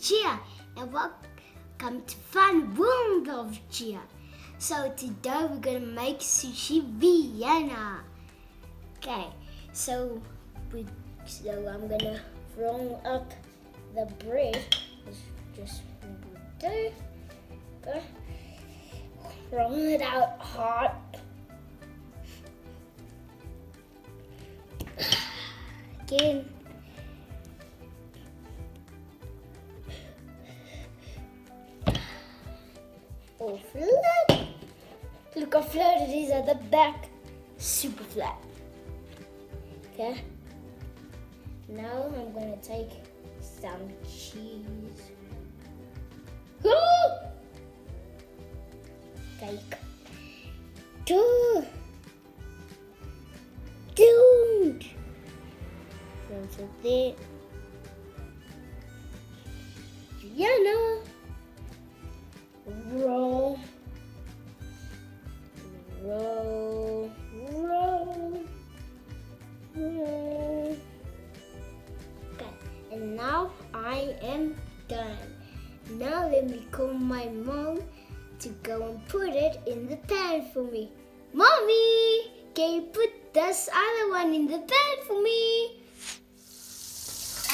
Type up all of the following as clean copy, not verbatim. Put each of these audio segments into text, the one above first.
Chia and welcome to Fun World of Chia. So today we're gonna make sushi Vienna. Okay, so I'm gonna roll up the bread. Just do. Roll it out hard. Again. Oh, flat. Look how flat it is at the back. Super flat. Okay. Now I'm gonna take some cheese. Take two. Dude. That's it. Vienna. Roll. Roll. Roll. Roll. Okay, and now I am done. Now let me call my mom to go and put it in the pan for me. Mommy, can you put this other one in the pan for me?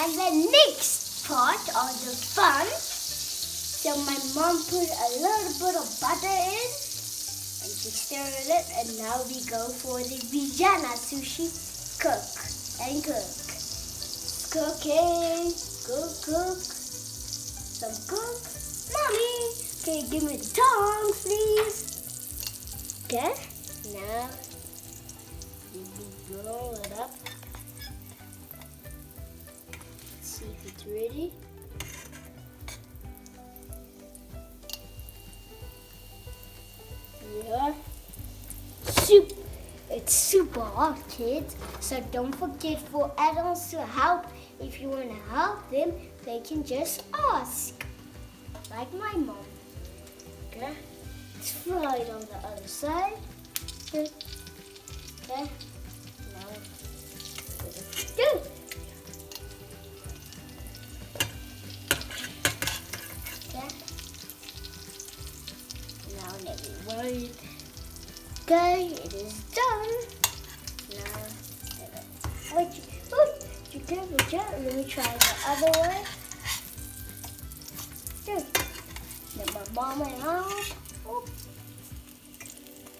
And the next part of the fun, so my mom put a little bit of butter in and she stirred it, and now we go for the Vienna Sushi. Cook and cook. Cooking. Cook. Some cook. Mommy, can you give me the tongs, please? Okay, now we roll it up. Let's see if it's ready. Yeah. It's super hot, kids. So don't forget for adults to help. If you want to help them, they can just ask. Like my mom. Okay. Let's fry it on the other side. Okay. Now go. Okay. Now let me wait. Okay, it is done. Now, let me try the other way. Good. Let my mom out.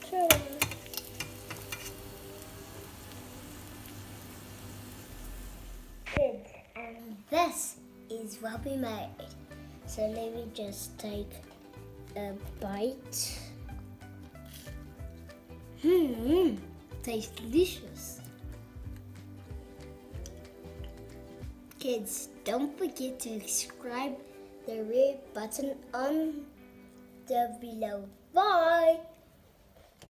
Okay. Good. And this is what we made. So let me just take a bite. Tastes delicious. Kids, don't forget to subscribe the red button on the below. Bye.